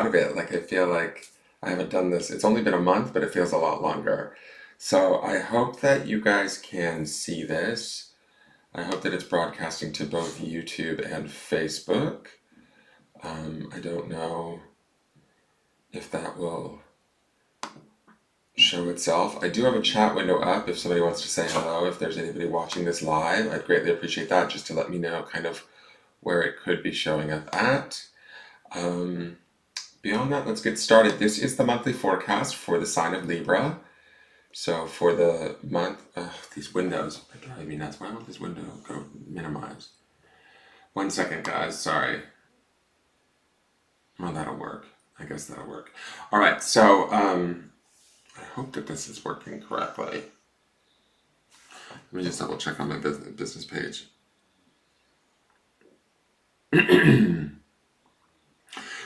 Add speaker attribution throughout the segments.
Speaker 1: of it. Like I feel like I haven't done this. It's only been a month, but it feels a lot longer. So I hope that you guys can see this. I hope that it's broadcasting to both YouTube and Facebook. I don't know if that will show itself. I do have a chat window up if somebody wants to say hello. If there's anybody watching this live, I'd greatly appreciate that, just to let me know kind of where it could be showing up at. Beyond that, let's get started. This is the monthly forecast for the sign of Libra. So for the month, these windows are driving me nuts. Why won't this window go minimize? 1 second, guys, sorry. Well, that'll work. I guess that'll work. All right, so I hope that this is working correctly. Let me just double check on my business page.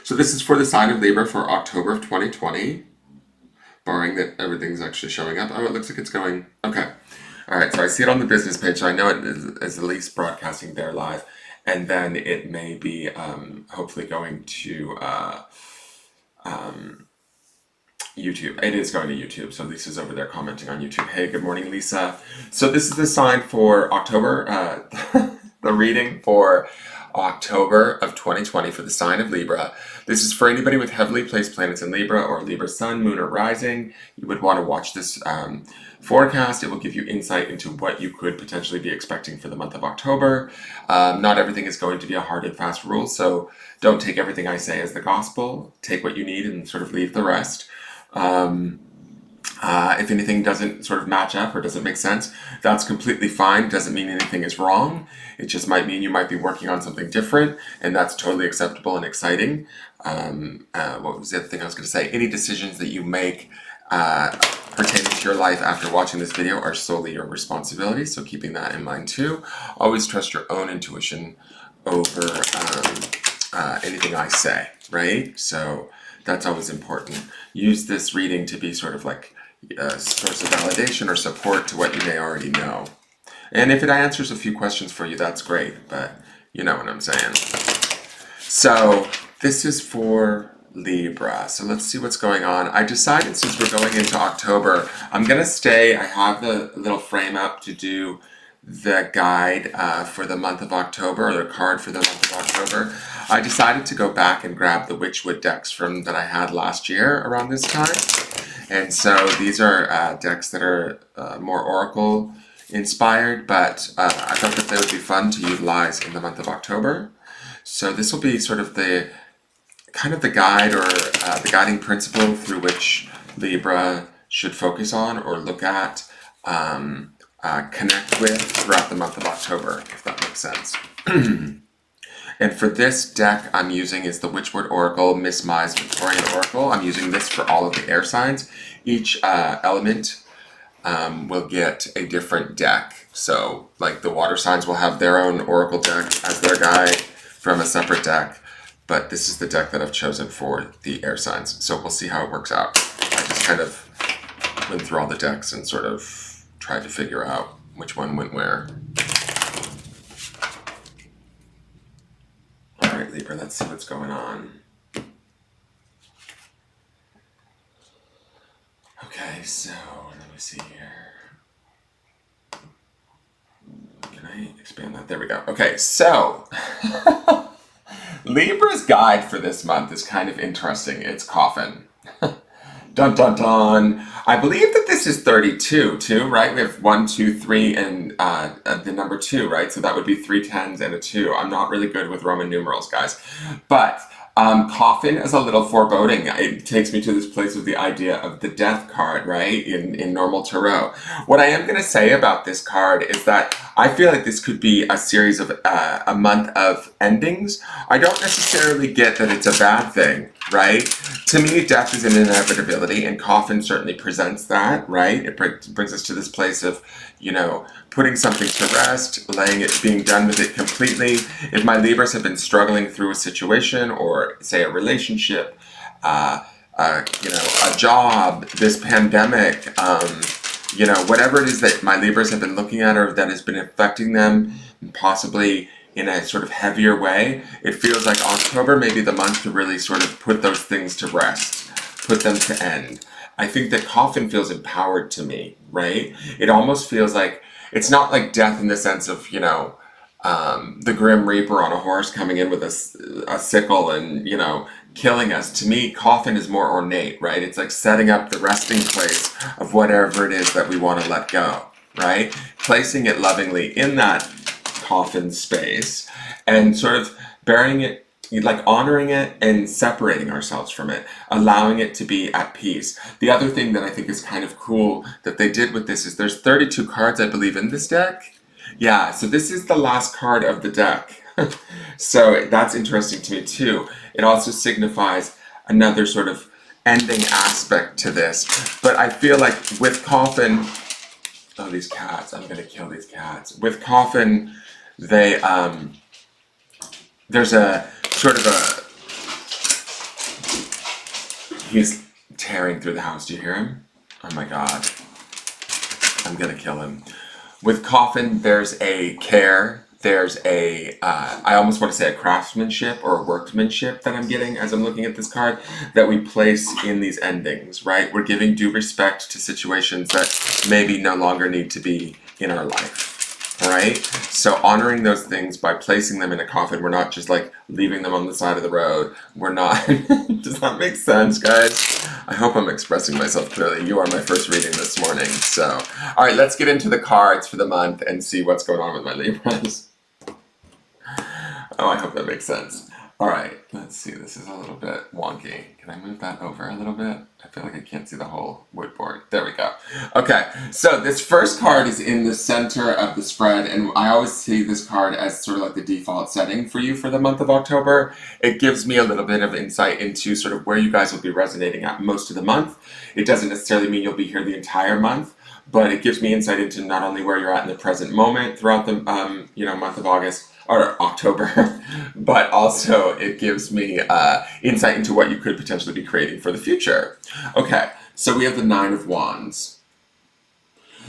Speaker 1: So this is for the sign of Libra for October of 2020, barring that everything's actually showing up. Oh, it looks like it's going, okay. All right, so I see it on the business page, so I know it is at least broadcasting there live, and then it may be hopefully going to YouTube. It is going to YouTube, so Lisa's over there commenting on YouTube. Hey, good morning, Lisa. So this is the sign for October, the reading for October of 2020 for the sign of Libra. This is for anybody with heavily placed planets in Libra or Libra sun, moon, or rising. You would want to watch this forecast. It will give you insight into what you could potentially be expecting for the month of October. Not everything is going to be a hard and fast rule, so don't take everything I say as the gospel. Take what you need and sort of leave the rest. If anything doesn't sort of match up or doesn't make sense, that's completely fine. Doesn't mean anything is wrong. It just might mean you might be working on something different, and that's totally acceptable and exciting. What was the other thing I was going to say? Any decisions that you make pertaining to your life after watching this video are solely your responsibility, so keeping that in mind too. Always trust your own intuition over anything I say, right? So that's always important. Use this reading to be sort of like a source of validation or support to what you may already know. And if it answers a few questions for you, that's great, but you know what I'm saying. So this is for Libra. So let's see what's going on. I decided, since we're going into October, I'm going to stay. I have the little frame up to do the guide for the month of October, or the card for the month of October. I decided to go back and grab the Witchwood decks that I had last year around this time. And so these are decks that are more Oracle inspired, but I thought that they would be fun to utilize in the month of October. So this will be sort of the kind of the guide, or the guiding principle through which Libra should focus on or look at, connect with throughout the month of October, if that makes sense. And for this deck I'm using is the Witchwood Oracle, Miss Mai's Victorian Oracle. I'm using this for all of the air signs. Each element will get a different deck. So like the water signs will have their own Oracle deck as their guide from a separate deck. But this is the deck that I've chosen for the air signs. So we'll see how it works out. I just kind of went through all the decks and sort of tried to figure out which one went where. All right, Libra, let's see what's going on. Okay, so let me see here. Can I expand that? There we go. Okay, so Libra's guide for this month is kind of interesting. It's coffin. Dun dun dun. I believe that this is 32 too, right? We have 1, 2, 3, and the number 2, right? So that would be 3 10s and a 2. I'm not really good with Roman numerals, guys. But coffin is a little foreboding. It takes me to this place of the idea of the death card, right? In normal tarot. What I am going to say about this card is that I feel like this could be a series of a month of endings. I don't necessarily get that it's a bad thing, right? To me, death is an inevitability, and coffin certainly presents that, right? It brings us to this place of, you know, putting something to rest, being done with it completely. If my Libras have been struggling through a situation, or say a relationship, you know, a job, this pandemic, you know, whatever it is that my Libras have been looking at or that has been affecting them, possibly in a sort of heavier way. It feels like October may be the month to really sort of put those things to rest, put them to end. I think that Coffin feels empowered to me, right? It almost feels like, it's not like death in the sense of, you know, the Grim Reaper on a horse coming in with a sickle and, you know, killing us. To me, Coffin is more ornate, right? It's like setting up the resting place of whatever it is that we want to let go, right? Placing it lovingly in that coffin space and sort of burying it, like honoring it and separating ourselves from it, allowing it to be at peace. The other thing that I think is kind of cool that they did with this is there's 32 cards, I believe, in this deck. Yeah, so this is the last card of the deck. So that's interesting to me too. It also signifies another sort of ending aspect to this. But I feel like with Coffin, oh, these cats, I'm gonna kill these cats. With Coffin, they, there's a sort of he's tearing through the house. Do you hear him? Oh my God. I'm gonna kill him. With Coffin, there's a care, there's a, I almost want to say a craftsmanship or a workmanship that I'm getting as I'm looking at this card, that we place in these endings, right? We're giving due respect to situations that maybe no longer need to be in our life. All right, so honoring those things by placing them in a coffin. We're not just like leaving them on the side of the road. We're not. Does that make sense, guys? I hope I'm expressing myself clearly. You are my first reading this morning. So, all right, let's get into the cards for the month and see what's going on with my Libras. Oh, I hope that makes sense. All right, let's see. This is a little bit wonky. Can I move that over a little bit? I feel like I can't see the whole wood board. There we go. Okay, so this first card is in the center of the spread, and I always see this card as sort of like the default setting for you for the month of October. It gives me a little bit of insight into sort of where you guys will be resonating at most of the month. It doesn't necessarily mean you'll be here the entire month, but it gives me insight into not only where you're at in the present moment throughout the month of August, or October, but also it gives me insight into what you could potentially be creating for the future. Okay, so we have the Nine of Wands.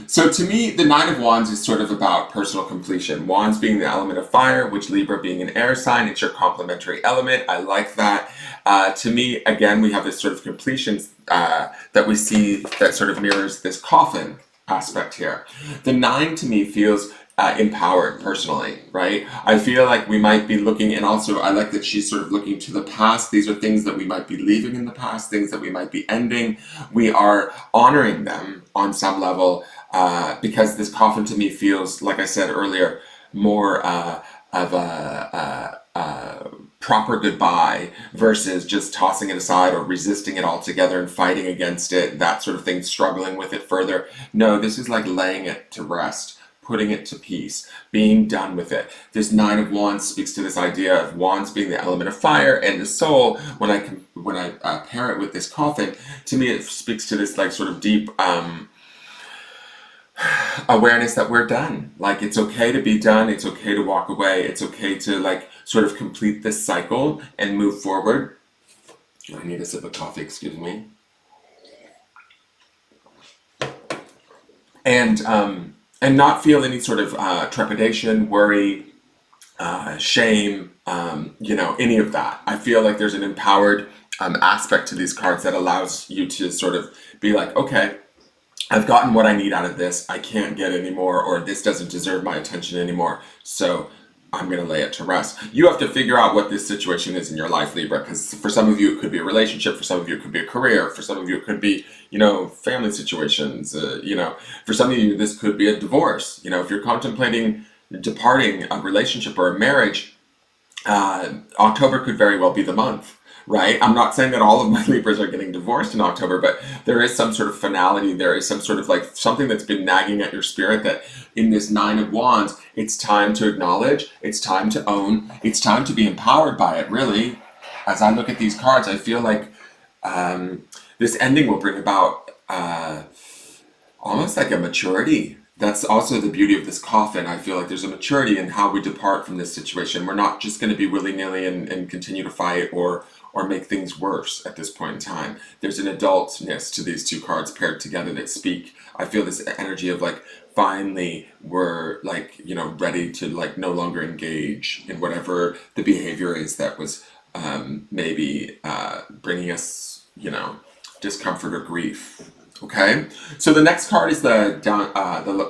Speaker 1: So to me, the Nine of Wands is sort of about personal completion. Wands being the element of fire, which Libra being an air sign, it's your complementary element. I like that. To me, again, we have this sort of completion that we see that sort of mirrors this coffin aspect here. The nine to me feels empowered personally, right? I feel like we might be looking, and also I like that she's sort of looking to the past. These are things that we might be leaving in the past, things that we might be ending. We are honoring them on some level because this coffin to me feels, like I said earlier, more of a proper goodbye versus just tossing it aside or resisting it altogether and fighting against it, that sort of thing, struggling with it further. No, this is like laying it to rest, putting it to peace, being done with it. This Nine of Wands speaks to this idea of wands being the element of fire and the soul. When I pair it with this coffin, to me it speaks to this like sort of deep awareness that we're done. Like it's okay to be done. It's okay to walk away. It's okay to like sort of complete this cycle and move forward. I need a sip of coffee, excuse me. And not feel any sort of trepidation, worry, shame, any of that. I feel like there's an empowered aspect to these cards that allows you to sort of be like, okay, I've gotten what I need out of this. I can't get any more, or this doesn't deserve my attention anymore. So I'm going to lay it to rest. You have to figure out what this situation is in your life, Libra, because for some of you it could be a relationship, for some of you it could be a career, for some of you it could be, family situations, for some of you this could be a divorce. If you're contemplating departing a relationship or a marriage, October could very well be the month. Right? I'm not saying that all of my Libras are getting divorced in October, but there is some sort of finality. There is some sort of like something that's been nagging at your spirit that in this Nine of Wands, it's time to acknowledge, it's time to own, it's time to be empowered by it, really. As I look at these cards, I feel like this ending will bring about almost like a maturity. That's also the beauty of this coffin. I feel like there's a maturity in how we depart from this situation. We're not just going to be willy-nilly and continue to fight or or make things worse at this point in time. There's an adultness to these two cards paired together that speak, I feel this energy of like, finally we're like, you know, ready to like no longer engage in whatever the behavior is that was maybe bringing us, you know, discomfort or grief. Okay, so the next card is the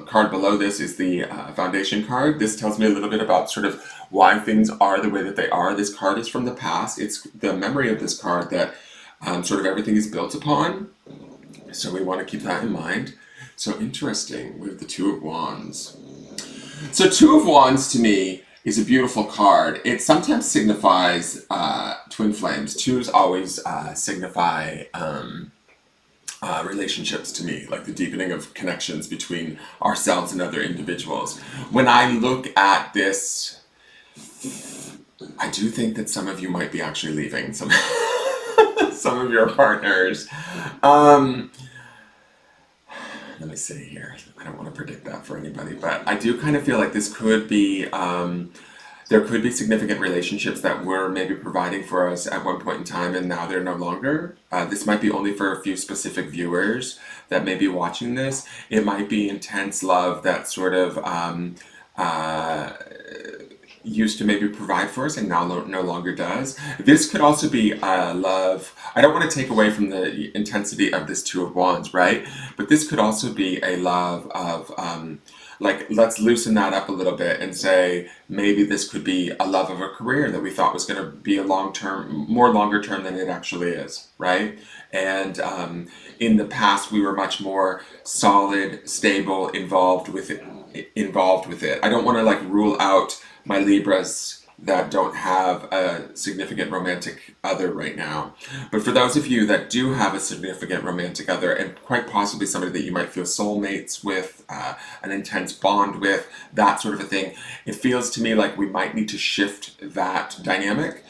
Speaker 1: card below this is the foundation card. This tells me a little bit about sort of why things are the way that they are. This card is from the past. It's the memory of this card that sort of everything is built upon. So we want to keep that in mind. So interesting with the Two of Wands. So Two of Wands to me is a beautiful card. It sometimes signifies twin flames. Twos always signify relationships to me, like the deepening of connections between ourselves and other individuals. When I look at this, I do think that some of you might be actually leaving some some of your partners. Let me see here. I don't want to predict that for anybody, but I do kind of feel like this could be, there could be significant relationships that were maybe providing for us at one point in time and now they're no longer. This might be only for a few specific viewers that may be watching this. It might be intense love that sort of used to maybe provide for us and now no longer does. This could also be love. I don't want to take away from the intensity of this Two of Wands, right? But this could also be a love of like, let's loosen that up a little bit and say maybe this could be a love of a career that we thought was going to be a more longer term than it actually is, right? And in the past we were much more solid, stable, involved with it. I don't want to like rule out my Libras that don't have a significant romantic other right now. But for those of you that do have a significant romantic other, and quite possibly somebody that you might feel soulmates with, an intense bond with, that sort of a thing, it feels to me like we might need to shift that dynamic.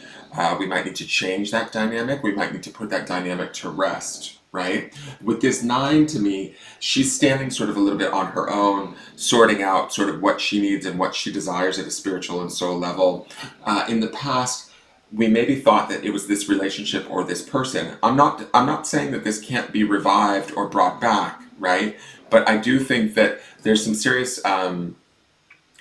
Speaker 1: We might need to change that dynamic. We might need to put that dynamic to rest. Right? With this 9, to me, she's standing sort of a little bit on her own, sorting out sort of what she needs and what she desires at a spiritual and soul level. In the past, we maybe thought that it was this relationship or this person. I'm not saying that this can't be revived or brought back, right? But I do think that there's some serious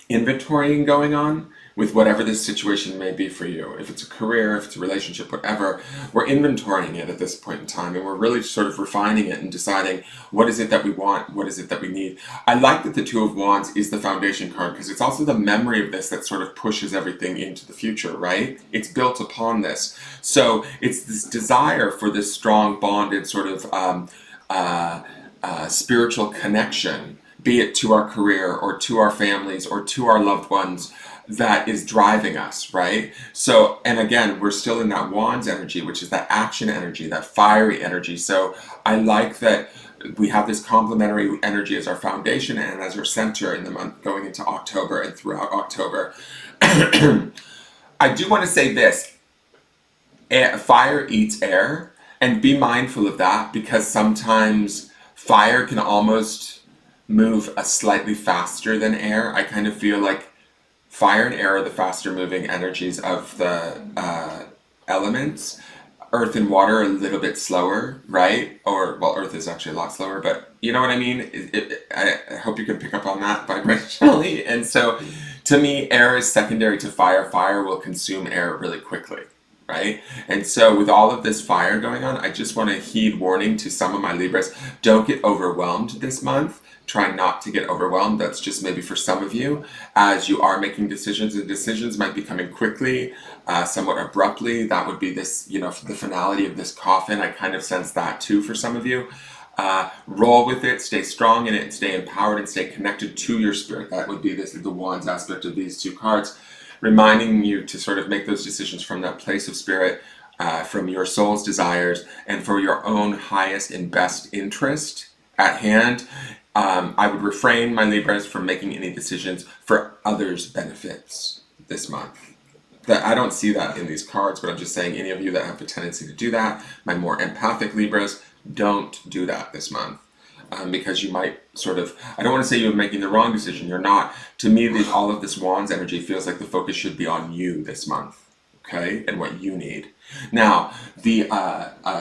Speaker 1: inventorying going on with whatever this situation may be for you. If it's a career, if it's a relationship, whatever, we're inventorying it at this point in time, and we're really sort of refining it and deciding what is it that we want, what is it that we need. I like that the Two of Wands is the foundation card because it's also the memory of this that sort of pushes everything into the future, right? It's built upon this. So it's this desire for this strong bonded sort of spiritual connection, be it to our career or to our families or to our loved ones, that is driving us, right? So, and again, we're still in that Wands energy, which is that action energy, that fiery energy. So I like that we have this complementary energy as our foundation and as our center in the month going into October and throughout October. I do want to say this, fire eats air, and be mindful of that because sometimes fire can almost move slightly faster than air. I kind of feel like fire and air are the faster moving energies of the elements. Earth and water are a little bit slower, right? Or, well, Earth is actually a lot slower, but you know what I mean? I hope you can pick up on that vibrationally. And so, to me, air is secondary to fire. Fire will consume air really quickly, right? And so, with all of this fire going on, I just want to heed warning to some of my Libras. Don't get overwhelmed this month. Try not to get overwhelmed. That's just maybe for some of you, as you are making decisions, and decisions might be coming quickly, somewhat abruptly. That would be this, you know, the finality of this coffin. I kind of sense that too for some of you. Roll with it, stay strong in it, stay empowered, and stay connected to your spirit. That would be the Wands aspect of these two cards, reminding you to sort of make those decisions from that place of spirit, from your soul's desires, and for your own highest and best interest at hand. I would refrain, my Libras, from making any decisions for others' benefits this month. I don't see that in these cards, but I'm just saying any of you that have the tendency to do that, my more empathic Libras, don't do that this month. Because you might sort of, I don't want to say you're making the wrong decision, you're not. To me, all of this Wands energy feels like the focus should be on you this month. okay, and what you need. Now, the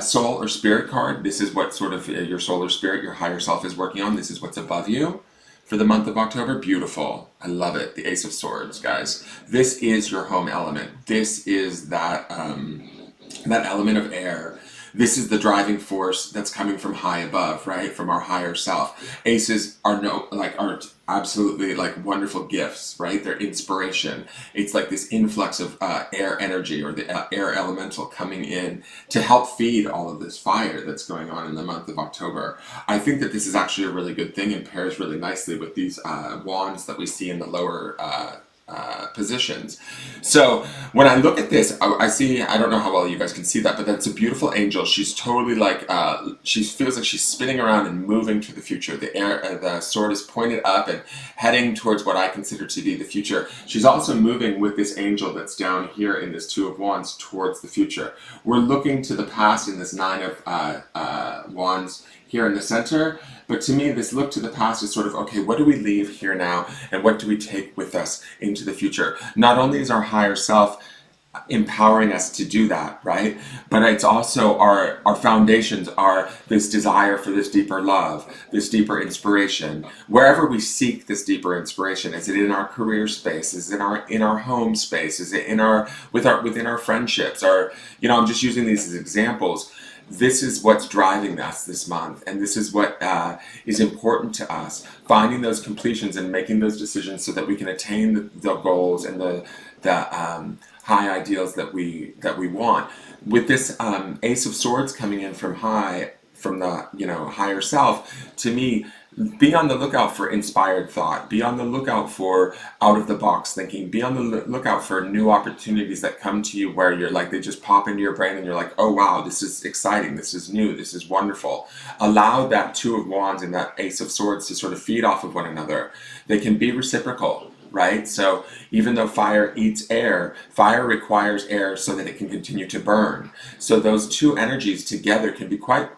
Speaker 1: soul or spirit card, this is what sort of your soul or spirit, your higher self is working on. This is what's above you for the month of October. Beautiful. I love it. The Ace of Swords, guys. This is your home element. This is that, that element of air. This is the driving force that's coming from high above, right? From our higher self. Aces are are absolutely like wonderful gifts, right? They're inspiration. It's like this influx of air energy, or the air elemental coming in to help feed all of this fire that's going on in the month of October. I think that this is actually a really good thing and pairs really nicely with these wands that we see in the lower positions. So when I look at this, I see, I don't know how well you guys can see that, but that's a beautiful angel. She's totally like, she feels like she's spinning around and moving to the future. The sword is pointed up and heading towards what I consider to be the future. She's also moving with this angel that's down here in this Two of Wands towards the future. We're looking to the past in this Nine of Wands here in the center. But to me, this look to the past is sort of, okay, what do we leave here now? And what do we take with us into the future? Not only is our higher self empowering us to do that, right? But it's also our foundations are this desire for this deeper love, this deeper inspiration. Wherever we seek this deeper inspiration, is it in our career space? Is it in our home space? Is it within our friendships? Or, I'm just using these as examples. This is what's driving us this month, and this is what is important to us. Finding those completions and making those decisions so that we can attain the goals and the high ideals that we want. With this Ace of Swords coming in from the higher self, to me, be on the lookout for inspired thought. Be on the lookout for out-of-the-box thinking. Be on the lookout for new opportunities that come to you where you're like, they just pop into your brain and you're like, oh wow, this is exciting, this is new, this is wonderful. Allow that Two of Wands and that Ace of Swords to sort of feed off of one another. They can be reciprocal, right? So even though fire eats air, fire requires air so that it can continue to burn. So those two energies together can be quite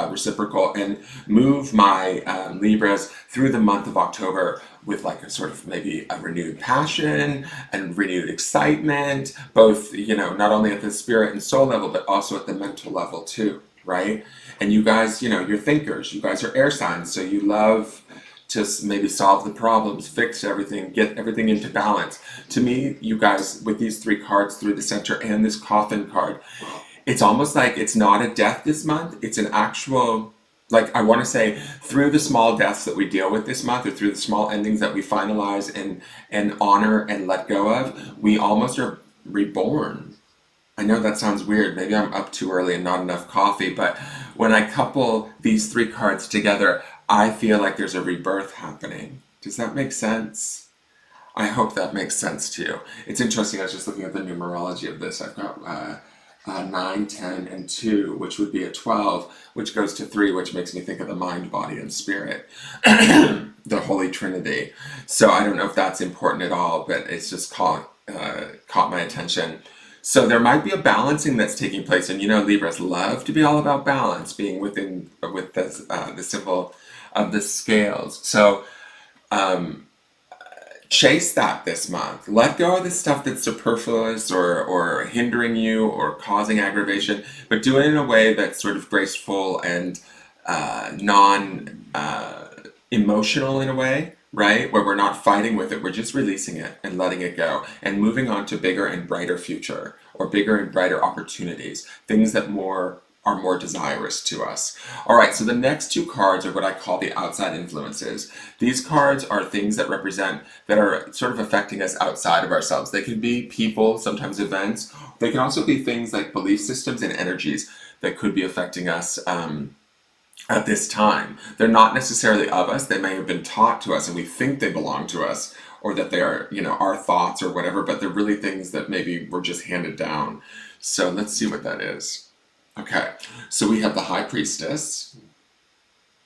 Speaker 1: reciprocal and move my Libras through the month of October with like a sort of maybe a renewed passion and renewed excitement, both, not only at the spirit and soul level, but also at the mental level too, right? And you guys, you're thinkers, you guys are air signs, so you love to maybe solve the problems, fix everything, get everything into balance. To me, you guys, with these three cards through the center and this coffin card, it's almost like it's not a death this month. It's an actual, like I want to say, through the small deaths that we deal with this month, or through the small endings that we finalize and honor and let go of, we almost are reborn. I know that sounds weird. Maybe I'm up too early and not enough coffee, but when I couple these three cards together, I feel like there's a rebirth happening. Does that make sense? I hope that makes sense to you. It's interesting. I was just looking at the numerology of this. I've got 9, 10, and 2, which would be a 12, which goes to 3, which makes me think of the mind, body, and spirit, the Holy Trinity. So I don't know if that's important at all, but it's just caught my attention. So there might be a balancing that's taking place, and Libras love to be all about balance, being with the symbol of the scales. So chase that this month. Let go of the stuff that's superfluous or hindering you or causing aggravation, but do it in a way that's sort of graceful and non-emotional in a way, right? Where we're not fighting with it, we're just releasing it and letting it go and moving on to bigger and brighter future, or bigger and brighter opportunities, things that are more desirous to us. All right, so the next two cards are what I call the outside influences. These cards are things that are sort of affecting us outside of ourselves. They can be people, sometimes events. They can also be things like belief systems and energies that could be affecting us at this time. They're not necessarily of us. They may have been taught to us and we think they belong to us, or that they are, our thoughts or whatever, but they're really things that maybe were just handed down. So let's see what that is. Okay, so we have the High Priestess,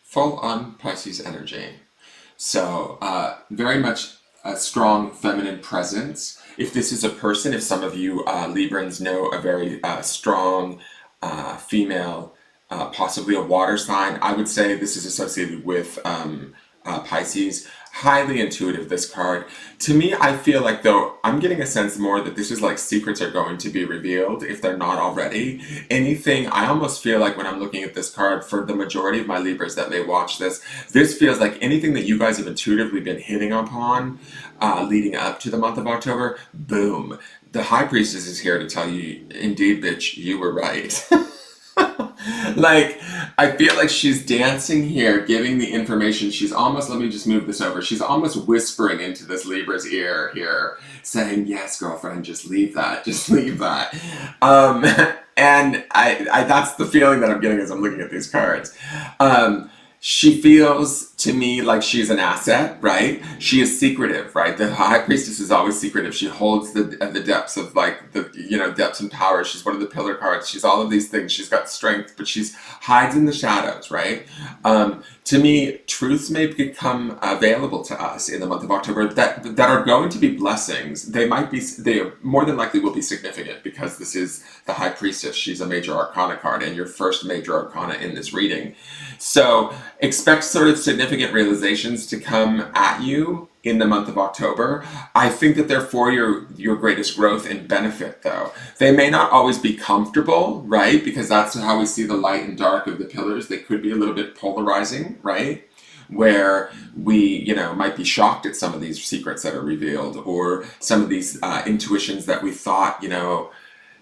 Speaker 1: full on Pisces energy. So very much a strong feminine presence. If this is a person, if some of you Librans know a very strong female, possibly a water sign, I would say this is associated with Pisces. highly intuitive, this card. To me, I feel like, though, I'm getting a sense more that this is like secrets are going to be revealed if they're not already. Anything, I almost feel like when I'm looking at this card, for the majority of my Libras that may watch this feels like anything that you guys have intuitively been hitting upon leading up to the month of October, boom. The High Priestess is here to tell you, indeed, bitch, you were right. Like, I feel like she's dancing here, giving the information. She's almost, let me just move this over. She's almost whispering into this Libra's ear here, saying, yes, girlfriend, just leave that. Just leave that. Um, and I that's the feeling that I'm getting as I'm looking at these cards. She feels to me like she's an asset, right? She is secretive, right? The High Priestess is always secretive. She holds the depths of like the depths and power. She's one of the pillar cards. She's all of these things. She's got strength, but she's hides in the shadows, right? To me, truths may become available to us in the month of October that are going to be blessings. They more than likely will be significant because this is the High Priestess. She's a major arcana card and your first major arcana in this reading. So expect sort of significant realizations to come at you in the month of October. I think that they're for your greatest growth and benefit, though. They may not always be comfortable, right? Because that's how we see the light and dark of the pillars. They could be a little bit polarizing, right? Where we, might be shocked at some of these secrets that are revealed, or some of these intuitions that we thought,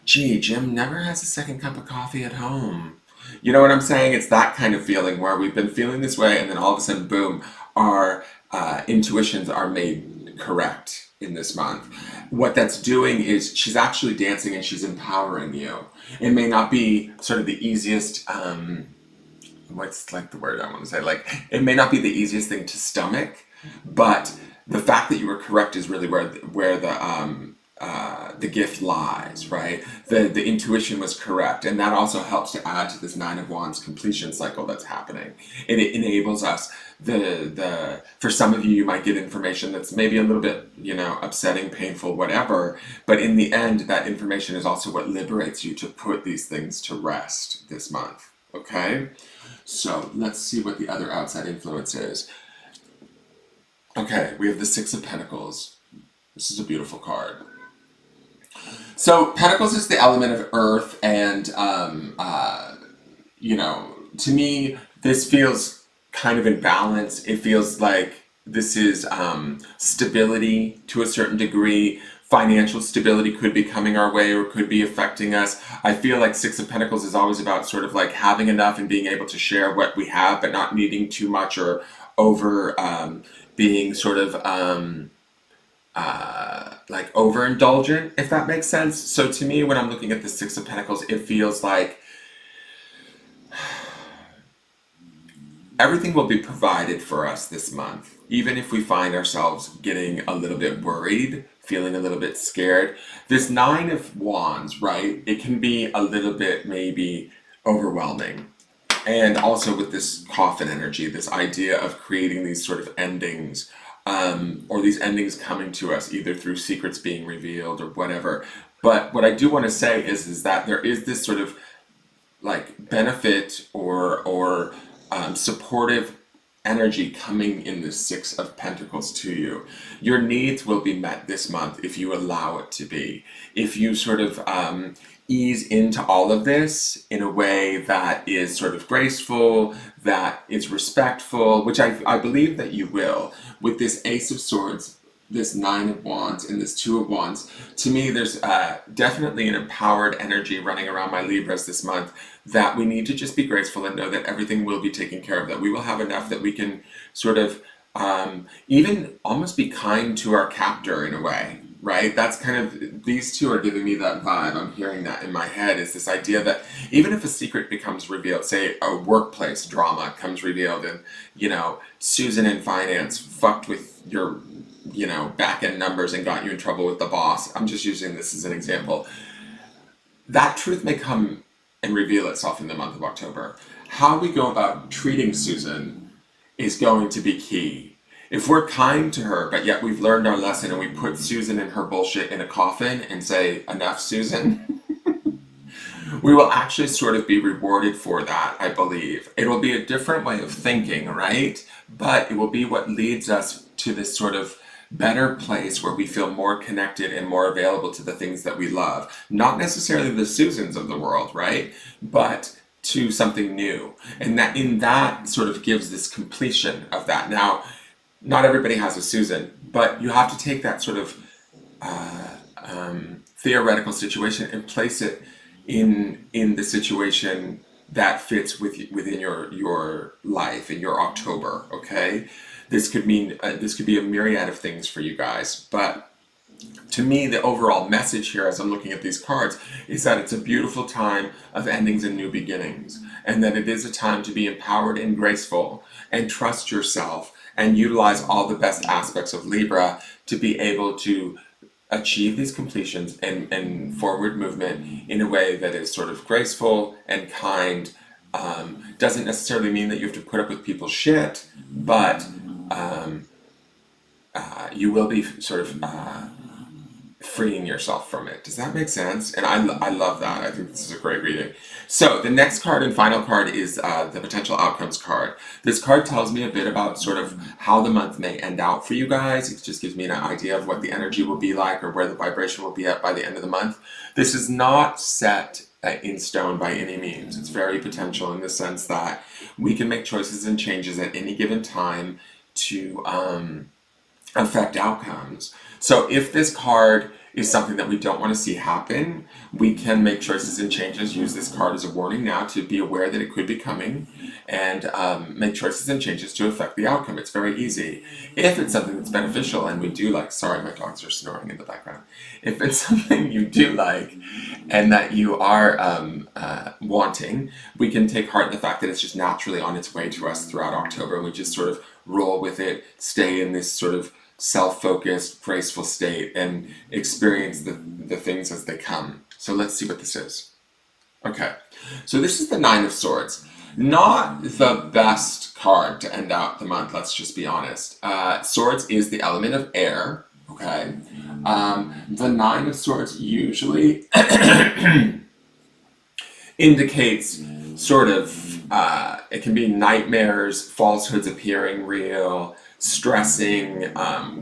Speaker 1: gee, Jim never has a second cup of coffee at home. You know what I'm saying? It's that kind of feeling where we've been feeling this way, and then all of a sudden, boom, our intuitions are made correct in this month. What that's doing is she's actually dancing and she's empowering you. It may not be sort of the easiest, what's like the word I want to say? Like, it may not be the easiest thing to stomach, but the fact that you were correct is really where the gift lies, right? The intuition was correct, and that also helps to add to this Nine of Wands completion cycle that's happening. It enables us. For some of you, you might get information that's maybe a little bit, upsetting, painful, whatever. But in the end, that information is also what liberates you to put these things to rest this month. Okay, so let's see what the other outside influence is. Okay, we have the Six of Pentacles. This is a beautiful card. So Pentacles is the element of earth, and to me, this feels kind of in balance. It feels like this is stability to a certain degree. Financial stability could be coming our way or could be affecting us. I feel like Six of Pentacles is always about sort of like having enough and being able to share what we have, but not needing too much or over being sort of like overindulgent, if that makes sense. So to me, when I'm looking at the Six of Pentacles, it feels like everything will be provided for us this month, even if we find ourselves getting a little bit worried, feeling a little bit scared. This Nine of Wands, right? It can be a little bit maybe overwhelming. And also with this coffin energy, this idea of creating these sort of endings, or these endings coming to us either through secrets being revealed or whatever. But what I do want to say is that there is this sort of like benefit or supportive energy coming in the Six of Pentacles to you. Your needs will be met this month if you allow it to be. If you sort of ease into all of this in a way that is sort of graceful, that is respectful, which I believe that you will. With this Ace of Swords, this Nine of Wands, and this Two of Wands, to me there's definitely an empowered energy running around my Libras this month that we need to just be graceful and know that everything will be taken care of, that we will have enough that we can sort of even almost be kind to our captor in a way, right? That's kind of, these two are giving me that vibe. I'm hearing that in my head, is this idea that even if a secret becomes revealed, say a workplace drama comes revealed and, Susan in finance fucked with your, back end numbers and got you in trouble with the boss. I'm just using this as an example. That truth may come and reveal itself in the month of October. How we go about treating Susan is going to be key. If we're kind to her, but yet we've learned our lesson and we put Susan and her bullshit in a coffin and say, enough, Susan, we will actually sort of be rewarded for that, I believe. It will be a different way of thinking, right? But it will be what leads us to this sort of better place where we feel more connected and more available to the things that we love. Not necessarily the Susans of the world, right? But to something new. And that in that sort of gives this completion of that. Now, not everybody has a Susan, but you have to take that sort of theoretical situation and place it in the situation that fits within your life in your October. Okay, this could mean this could be a myriad of things for you guys, but to me, the overall message here as I'm looking at these cards is that it's a beautiful time of endings and new beginnings, and that it is a time to be empowered and graceful and trust yourself and utilize all the best aspects of Libra to be able to achieve these completions and forward movement in a way that is sort of graceful and kind. Doesn't necessarily mean that you have to put up with people's shit, but you will be sort of freeing yourself from it. Does that make sense? And I love that. I think this is a great reading. So the next card and final card is the potential outcomes card. This card tells me a bit about sort of how the month may end out for you guys. It just gives me an idea of what the energy will be like or where the vibration will be at by the end of the month. This is not set in stone by any means. It's very potential in the sense that we can make choices and changes at any given time to affect outcomes. So if this card is something that we don't want to see happen, we can make choices and changes, use this card as a warning now to be aware that it could be coming, and make choices and changes to affect the outcome. It's very easy. If it's something that's beneficial and we do like, sorry, my dogs are snoring in the background. If it's something you do like and that you are wanting, we can take heart in the fact that it's just naturally on its way to us throughout October, and we just sort of roll with it, stay in this sort of self-focused, graceful state, and experience the things as they come. So let's see what this is. Okay, so this is the Nine of Swords. Not the best card to end out the month, let's just be honest. Swords is the element of air, okay? The Nine of Swords usually indicates sort of, it can be nightmares, falsehoods appearing real, stressing,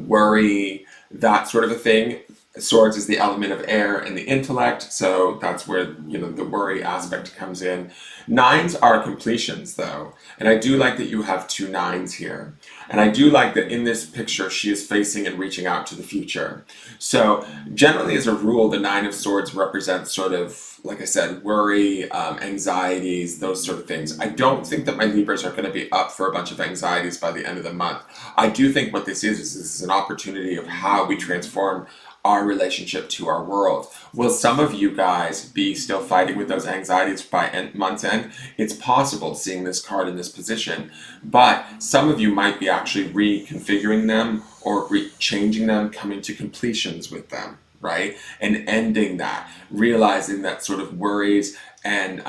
Speaker 1: worry, that sort of a thing. Swords is the element of air and the intellect, so that's where, you know, the worry aspect comes in. Nines are completions, though, and I do like that you have two nines here. And I do like that in this picture she is facing and reaching out to the future. So generally, as a rule, the Nine of Swords represents sort of, like I said, worry, anxieties, those sort of things. I don't think that my Libras are going to be up for a bunch of anxieties by the end of the month. I do think what this is an opportunity of how we transform our relationship to our world. Will some of you guys be still fighting with those anxieties by month's end? It's possible, seeing this card in this position, but some of you might be actually reconfiguring them or changing them, coming to completions with them, right? And ending that, realizing that sort of worries and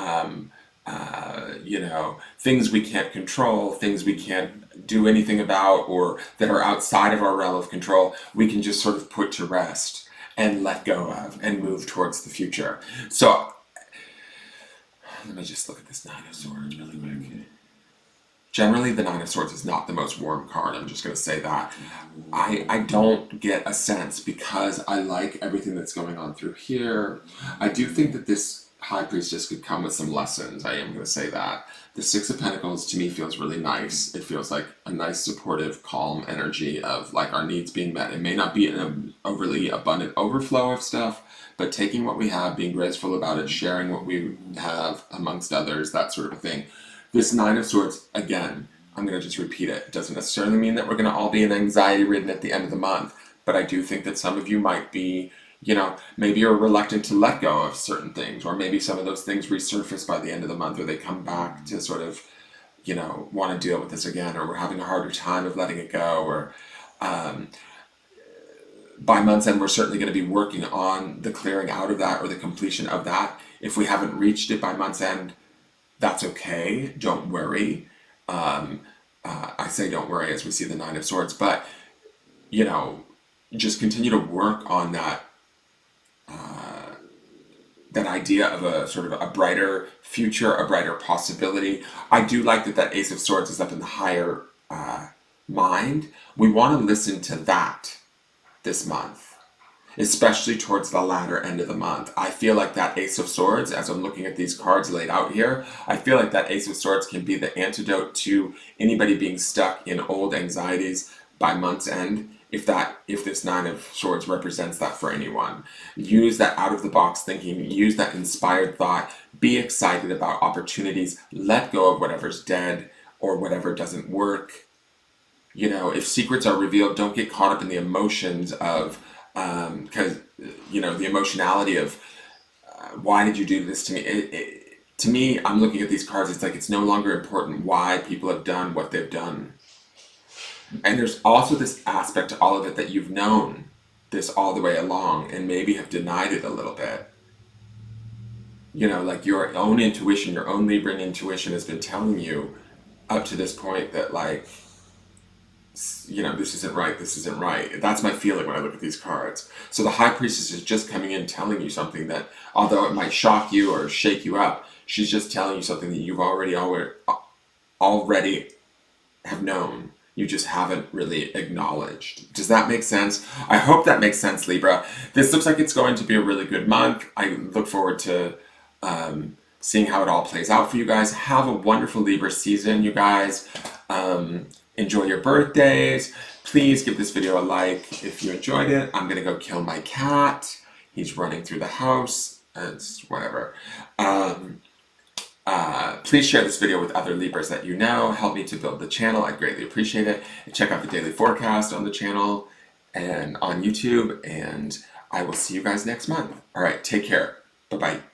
Speaker 1: you know, things we can't control, things we can't do anything about, or that are outside of our realm of control, we can just sort of put to rest and let go of and move towards the future. So let me just look at this Nine of Swords really quick. Generally, the Nine of Swords is not the most warm card. I'm just going to say that. I don't get a sense, because I like everything that's going on through here. I do think that this High Priestess could come with some lessons. I am going to say that. The Six of Pentacles to me feels really nice. It feels like a nice, supportive, calm energy of like our needs being met. It may not be an overly abundant overflow of stuff, but taking what we have, being graceful about it, sharing what we have amongst others, that sort of a thing. This Nine of Swords, again, I'm going to just repeat it. It doesn't necessarily mean that we're going to all be in anxiety-ridden at the end of the month, but I do think that some of you might be, you know, maybe you're reluctant to let go of certain things, or maybe some of those things resurface by the end of the month, or they come back to sort of, you know, want to deal with this again, or we're having a harder time of letting it go, or by month's end, we're certainly going to be working on the clearing out of that or the completion of that. If we haven't reached it by month's end, that's okay. Don't worry. I say don't worry as we see the Nine of Swords, but, you know, just continue to work on that that idea of a sort of a brighter future, a brighter possibility. I do like that Ace of Swords is up in the higher mind, we want to listen to that this month, especially towards the latter end of the month. I feel like that Ace of Swords, as I'm looking at these cards laid out here, I feel like that Ace of Swords can be the antidote to anybody being stuck in old anxieties by month's end. If this Nine of Swords represents that for anyone, use that out of the box thinking, use that inspired thought, be excited about opportunities, let go of whatever's dead or whatever doesn't work. You know, if secrets are revealed, don't get caught up in the emotions of, because, you know, the emotionality of, why did you do this to me? To me, I'm looking at these cards, it's like it's no longer important why people have done what they've done. And there's also this aspect to all of it that you've known this all the way along and maybe have denied it a little bit. You know, like your own intuition, your own Libran intuition has been telling you up to this point that, like, you know, this isn't right, this isn't right. That's my feeling when I look at these cards. So the High Priestess is just coming in telling you something that, although it might shock you or shake you up, she's just telling you something that you've already have known. You just haven't really acknowledged. Does that make sense? I hope that makes sense, Libra. This looks like it's going to be a really good month. I look forward to seeing how it all plays out for you guys. Have a wonderful Libra season, you guys. Enjoy your birthdays. Please give this video a like if you enjoyed it. I'm gonna go kill my cat. He's running through the house. It's whatever. Please share this video with other Libras that you know. Help me to build the channel. I greatly appreciate it. And check out the daily forecast on the channel and on YouTube. And I will see you guys next month. All right, take care. Bye-bye.